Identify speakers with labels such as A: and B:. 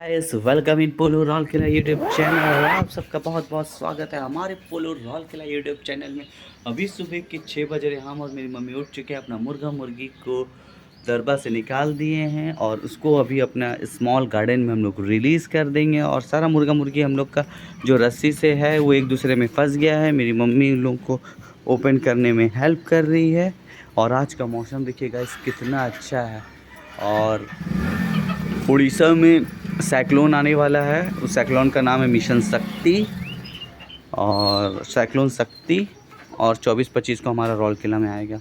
A: Guys welcome in पोलो रॉल किला यूट्यूब चैनल और आप सबका बहुत बहुत स्वागत है हमारे पोलो रॉल किला यूट्यूब चैनल में। अभी सुबह के 6 बज रहे हम और मेरी मम्मी उठ चुके हैं। अपना मुर्गा मुर्गी को दरबा से निकाल दिए हैं और उसको अभी अपना स्मॉल गार्डन में हम लोग रिलीज़ कर देंगे। और सारा मुर्गा मुर्गी हम लोग का जो रस्सी से है वो एक दूसरे में फंस गया है। मेरी मम्मी उन लोग को ओपन करने में हेल्प कर रही है। और आज का मौसम देखिए गाइस कितना अच्छा है। और उड़ीसा में साइक्लोन आने वाला है। उस साइक्लोन का नाम है मिशन शक्ति। और साइक्लोन शक्ति और 24-25 को हमारा रौल किला में आएगा।